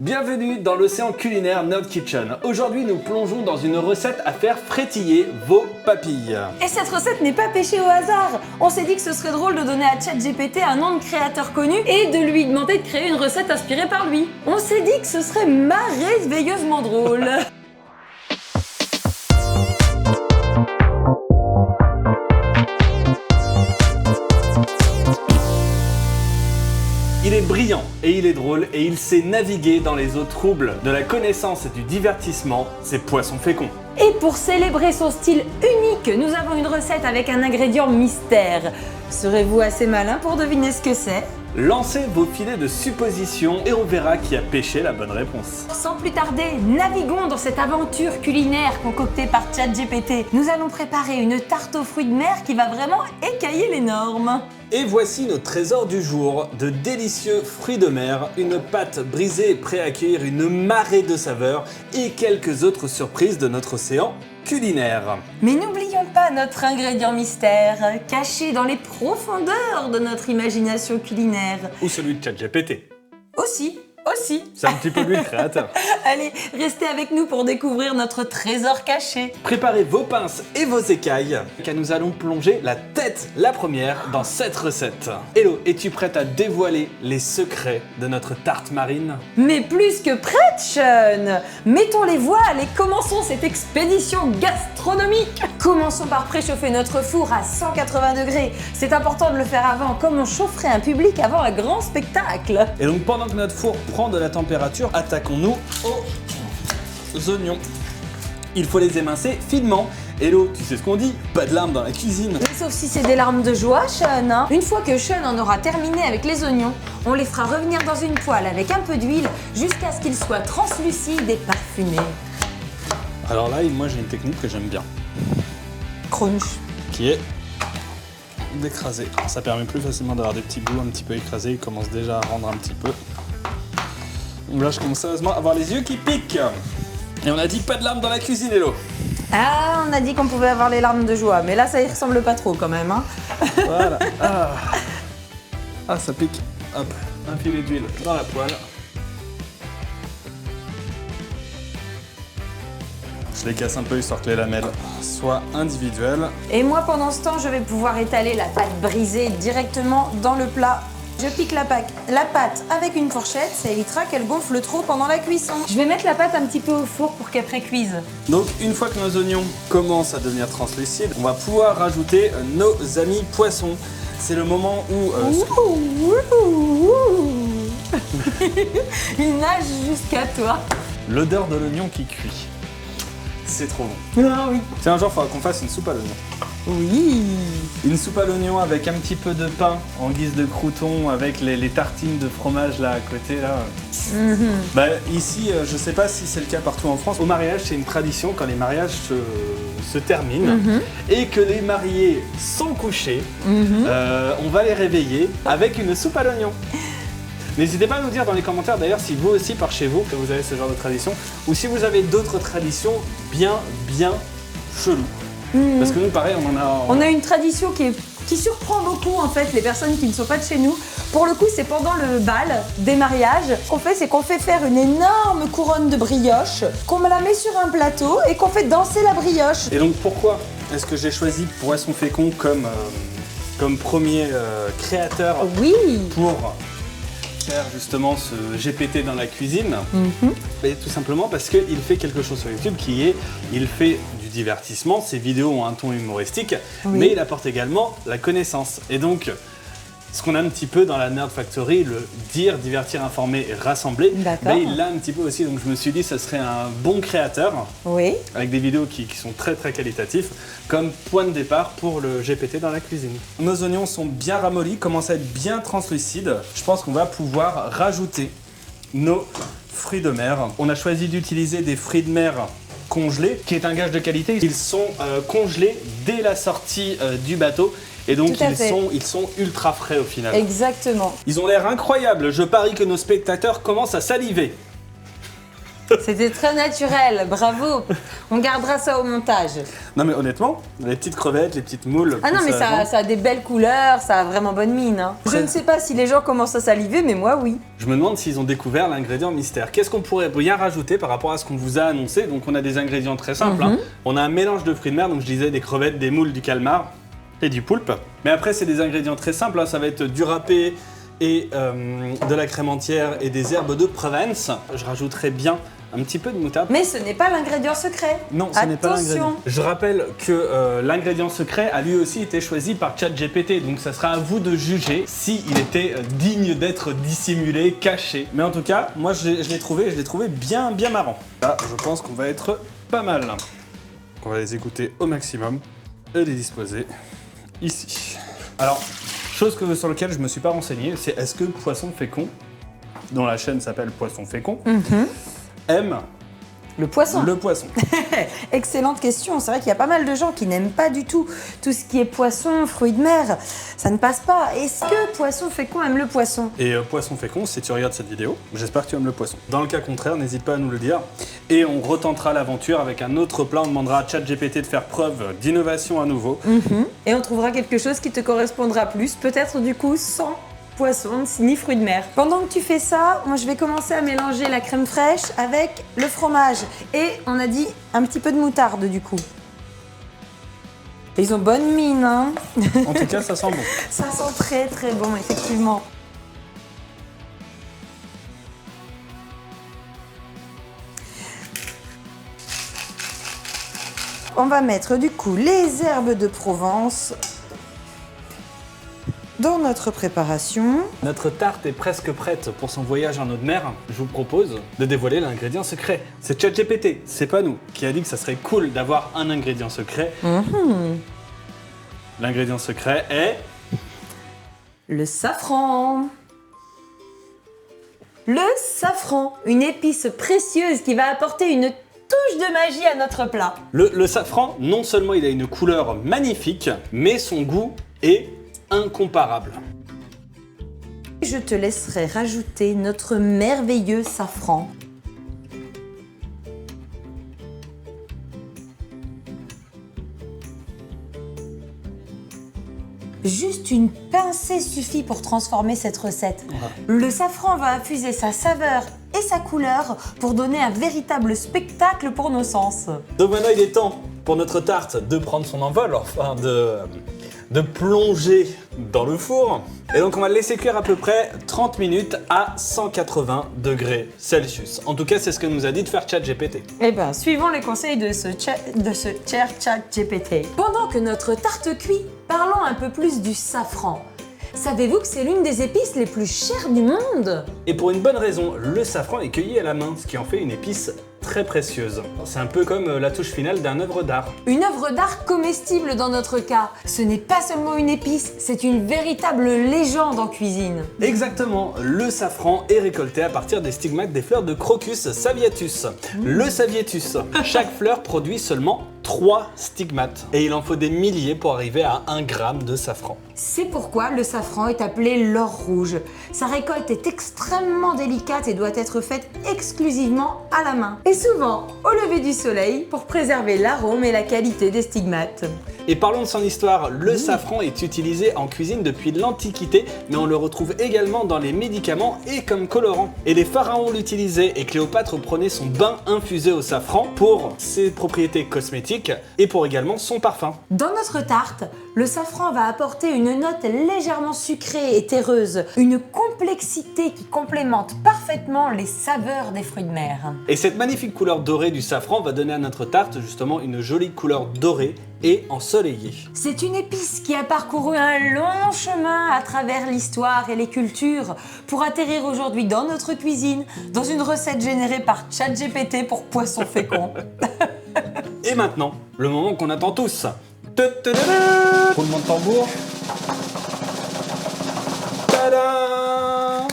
Bienvenue dans l'océan culinaire Nerd Kitchen. Aujourd'hui, nous plongeons dans une recette à faire frétiller vos papilles. Et cette recette n'est pas pêchée au hasard. On s'est dit que ce serait drôle de donner à ChatGPT un nom de créateur connu et de lui demander de créer une recette inspirée par lui. On s'est dit que ce serait merveilleusement drôle. Il est brillant et il est drôle et il sait naviguer dans les eaux troubles de la connaissance et du divertissement, c'est Poisson Fécond. Et pour célébrer son style unique, nous avons une recette avec un ingrédient mystère. Serez-vous assez malin pour deviner ce que c'est ? Lancez vos filets de supposition et on verra qui a pêché la bonne réponse. Sans plus tarder, naviguons dans cette aventure culinaire concoctée par ChatGPT. Nous allons préparer une tarte aux fruits de mer qui va vraiment écailler les normes. Et voici nos trésors du jour, de délicieux fruits de mer, une pâte brisée prêt à accueillir une marée de saveurs et quelques autres surprises de notre océan culinaire. Mais n'oublions pas notre ingrédient mystère, caché dans les profondeurs de notre imagination culinaire. Ou celui de ChatGPT. Aussi. C'est un petit peu lui le créateur. Allez, restez avec nous pour découvrir notre trésor caché. Préparez vos pinces et vos écailles, car nous allons plonger la tête la première dans cette recette. Hello, es-tu prête à dévoiler les secrets de notre tarte marine? Mais plus que prête, Sean! Mettons les voiles et commençons cette expédition gastronomique. Commençons par préchauffer notre four à 180 degrés. C'est important de le faire avant, comme on chaufferait un public avant un grand spectacle. Et donc pendant que notre four prend de la température, attaquons-nous aux oignons. Il faut les émincer finement. Hello, tu sais ce qu'on dit? Pas de larmes dans la cuisine. Mais sauf si c'est des larmes de joie, Sean. Hein. Une fois que Sean en aura terminé avec les oignons, on les fera revenir dans une poêle avec un peu d'huile jusqu'à ce qu'ils soient translucides et parfumés. Alors là, moi j'ai une technique que j'aime bien. Crunch. Qui est d'écraser. Ça permet plus facilement d'avoir des petits bouts un petit peu écrasés. Ils commencent déjà à rendre un petit peu. Donc là, je commence sérieusement à avoir les yeux qui piquent. Et on a dit pas de larmes dans la cuisine, Hello. Ah, on a dit qu'on pouvait avoir les larmes de joie, mais là, ça y ressemble pas trop quand même. Hein. Voilà. Ah, ça pique. Hop, un filet d'huile dans la poêle. Je les casse un peu histoire que les lamelles soient individuelles. Et moi, pendant ce temps, je vais pouvoir étaler la pâte brisée directement dans le plat. Je pique la pâte avec une fourchette, ça évitera qu'elle gonfle trop pendant la cuisson. Je vais mettre la pâte un petit peu au four pour qu'elle précuise. Donc une fois que nos oignons commencent à devenir translucides, on va pouvoir rajouter nos amis poissons. C'est le moment où... Il nage jusqu'à toi. L'odeur de l'oignon qui cuit. C'est trop bon. Ah oui. Tiens, un jour, il faudra qu'on fasse une soupe à l'oignon. Oui. Une soupe à l'oignon avec un petit peu de pain en guise de crouton, avec les tartines de fromage là à côté là. Bah, ici, je sais pas si c'est le cas partout en France. Au mariage, c'est une tradition quand les mariages se terminent et que les mariés sont couchés, on va les réveiller avec une soupe à l'oignon. N'hésitez pas à nous dire dans les commentaires d'ailleurs si vous aussi par chez vous que vous avez ce genre de tradition ou si vous avez d'autres traditions bien cheloues. Parce que nous pareil On a une tradition qui surprend beaucoup en fait les personnes qui ne sont pas de chez nous. Pour le coup, c'est pendant le bal des mariages. Ce qu'on fait, c'est qu'on fait faire une énorme couronne de brioche, qu'on la met sur un plateau et qu'on fait danser la brioche. Et donc pourquoi est-ce que j'ai choisi Poisson Fécond comme premier créateur pour faire justement ce GPT dans la cuisine? Et tout simplement parce qu'il fait quelque chose sur YouTube il fait du divertissement, ses vidéos ont un ton humoristique, mais il apporte également la connaissance. Et donc, ce qu'on a un petit peu dans la Nerd Factory, le dire, divertir, informer et rassembler, il l'a un petit peu aussi. Donc je me suis dit que ce serait un bon créateur, avec des vidéos qui sont très qualitatifs, comme point de départ pour le GPT dans la cuisine. Nos oignons sont bien ramollis, commencent à être bien translucides. Je pense qu'on va pouvoir rajouter nos fruits de mer. On a choisi d'utiliser des fruits de mer congelés, qui est un gage de qualité. Ils sont congelés dès la sortie du bateau. Et donc ils sont ultra frais au final. Exactement. Ils ont l'air incroyables. Je parie que nos spectateurs commencent à saliver. C'était très naturel, bravo. On gardera ça au montage. Non mais honnêtement, les petites crevettes, les petites moules... Ah non mais ça a des belles couleurs, ça a vraiment bonne mine. Hein. Je ne sais pas si les gens commencent à saliver, mais moi oui. Je me demande s'ils ont découvert l'ingrédient mystère. Qu'est-ce qu'on pourrait bien rajouter par rapport à ce qu'on vous a annoncé? Donc on a des ingrédients très simples. Hein. On a un mélange de fruits de mer, donc je disais des crevettes, des moules, du calmar et du poulpe. Mais après c'est des ingrédients très simples, hein. Ça va être du râpé et de la crème entière et des herbes de Provence. Je rajouterai bien un petit peu de moutarde. Mais ce n'est pas l'ingrédient secret. Non, ce n'est pas l'ingrédient. Je rappelle que l'ingrédient secret a lui aussi été choisi par ChatGPT, donc ça sera à vous de juger s'il était digne d'être dissimulé, caché. Mais en tout cas, moi je l'ai trouvé bien marrant. Là, je pense qu'on va être pas mal. On va les écouter au maximum et les disposer ici. Alors, chose sur laquelle je me suis pas renseigné, c'est est-ce que Poisson Fécond, dont la chaîne s'appelle Poisson Fécond, aime le poisson. Le poisson. Excellente question. C'est vrai qu'il y a pas mal de gens qui n'aiment pas du tout ce qui est poisson, fruits de mer. Ça ne passe pas. Est-ce que Poisson Fécond aime le poisson? Et Poisson Fécond, si tu regardes cette vidéo, j'espère que tu aimes le poisson. Dans le cas contraire, n'hésite pas à nous le dire. Et on retentera l'aventure avec un autre plat. On demandera à ChatGPT de faire preuve d'innovation à nouveau. Et on trouvera quelque chose qui te correspondra plus. Peut-être du coup sans poisson ni fruits de mer. Pendant que tu fais ça, moi je vais commencer à mélanger la crème fraîche avec le fromage. Et on a dit un petit peu de moutarde du coup. Ils ont bonne mine, hein. En tout cas, ça sent bon. Ça sent très très bon, effectivement. On va mettre du coup les herbes de Provence dans notre préparation. Notre tarte est presque prête pour son voyage en eau de mer. Je vous propose de dévoiler l'ingrédient secret. C'est ChatGPT, c'est pas nous, qui a dit que ça serait cool d'avoir un ingrédient secret. L'ingrédient secret est... le safran. Le safran, une épice précieuse qui va apporter une touche de magie à notre plat. Le safran, non seulement il a une couleur magnifique, mais son goût est incomparable. Je te laisserai rajouter notre merveilleux safran. Juste une pincée suffit pour transformer cette recette. Le safran va infuser sa saveur et sa couleur pour donner un véritable spectacle pour nos sens. Donc maintenant il est temps pour notre tarte de prendre son envol, enfin de plonger dans le four. Et donc on va le laisser cuire à peu près 30 minutes à 180 degrés Celsius. En tout cas, c'est ce que nous a dit de faire ChatGPT. Eh bien, suivons les conseils de ce cher ChatGPT. Pendant que notre tarte cuit, parlons un peu plus du safran. Savez-vous que c'est l'une des épices les plus chères du monde? Et pour une bonne raison, le safran est cueilli à la main, ce qui en fait une épice très précieuse. C'est un peu comme la touche finale d'une œuvre d'art. Une œuvre d'art comestible dans notre cas. Ce n'est pas seulement une épice, c'est une véritable légende en cuisine. Exactement, le safran est récolté à partir des stigmates des fleurs de Crocus saviatus. Le saviatus, chaque fleur produit seulement 3 stigmates. Et il en faut des milliers pour arriver à 1 gramme de safran. C'est pourquoi le safran est appelé l'or rouge. Sa récolte est extrêmement délicate et doit être faite exclusivement à la main. Et souvent au lever du soleil pour préserver l'arôme et la qualité des stigmates. Et parlons de son histoire, le safran est utilisé en cuisine depuis l'Antiquité, mais on le retrouve également dans les médicaments et comme colorant. Et les pharaons l'utilisaient et Cléopâtre prenait son bain infusé au safran pour ses propriétés cosmétiques et pour également son parfum. Dans notre tarte, le safran va apporter une note légèrement sucrée et terreuse, une complexité qui complémente parfaitement les saveurs des fruits de mer. Et cette magnifique couleur dorée du safran va donner à notre tarte justement une jolie couleur dorée et ensoleillée. C'est une épice qui a parcouru un long chemin à travers l'histoire et les cultures pour atterrir aujourd'hui dans notre cuisine, dans une recette générée par ChatGPT pour Poisson Fécond. Et maintenant, le moment qu'on attend tous. Roulement de tambour. Tada!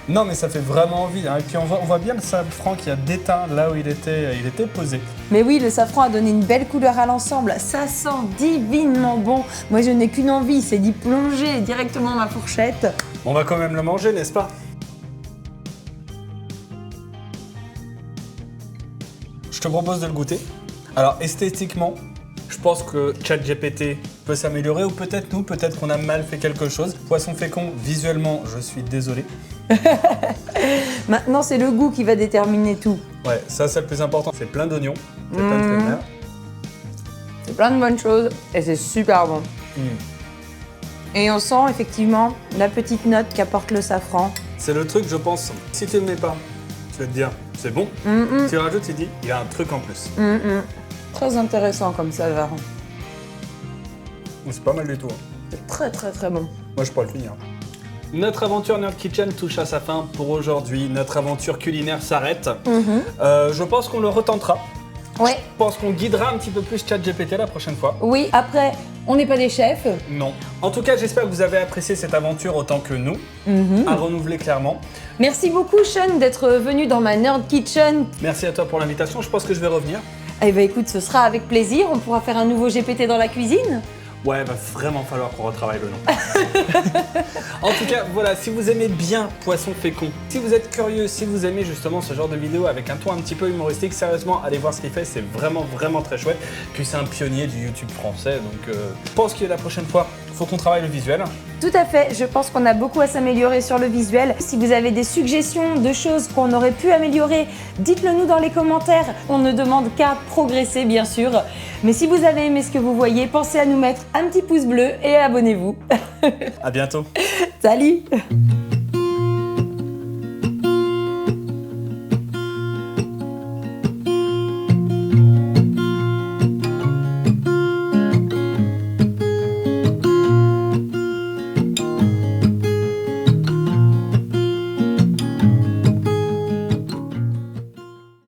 Non mais ça fait vraiment envie, hein. Et puis on voit bien le safran qui a déteint là où il était posé. Mais oui, le safran a donné une belle couleur à l'ensemble, ça sent divinement bon. Moi je n'ai qu'une envie, c'est d'y plonger directement ma fourchette. On va quand même le manger, n'est-ce pas? Je te propose de le goûter. Alors esthétiquement, je pense que ChatGPT peut s'améliorer ou peut-être nous, peut-être qu'on a mal fait quelque chose. Poisson fécond, visuellement, je suis désolé. Maintenant, c'est le goût qui va déterminer tout. Ouais, ça c'est le plus important. C'est plein d'oignons, c'est plein de fruits de mer. C'est plein de bonnes choses et c'est super bon. Et on sent effectivement la petite note qu'apporte le safran. C'est le truc, je pense, si tu ne le mets pas, tu vas te dire, c'est bon. Tu rajoutes, tu dis, il y a un truc en plus. Très intéressant comme saveur. C'est pas mal du tout. C'est très très très bon. Moi, je pourrais le finir. Notre aventure Nerd Kitchen touche à sa fin pour aujourd'hui. Notre aventure culinaire s'arrête. Je pense qu'on le retentera. Ouais. Je pense qu'on guidera un petit peu plus ChatGPT la prochaine fois. Oui, après, on n'est pas des chefs. Non. En tout cas, j'espère que vous avez apprécié cette aventure autant que nous. À renouveler clairement. Merci beaucoup, Sean, d'être venu dans ma Nerd Kitchen. Merci à toi pour l'invitation. Je pense que je vais revenir. Eh ben écoute, ce sera avec plaisir. On pourra faire un nouveau GPT dans la cuisine. Ouais, va vraiment falloir qu'on retravaille le nom. En tout cas, voilà, si vous aimez bien Poisson fécond, si vous êtes curieux, si vous aimez justement ce genre de vidéo avec un ton un petit peu humoristique, sérieusement, allez voir ce qu'il fait, c'est vraiment très chouette. Puis c'est un pionnier du YouTube français, donc je pense que la prochaine fois, il faut qu'on travaille le visuel. Tout à fait, je pense qu'on a beaucoup à s'améliorer sur le visuel. Si vous avez des suggestions de choses qu'on aurait pu améliorer, dites-le nous dans les commentaires. On ne demande qu'à progresser, bien sûr. Mais si vous avez aimé ce que vous voyez, pensez à nous mettre un petit pouce bleu et abonnez-vous. À bientôt. Salut!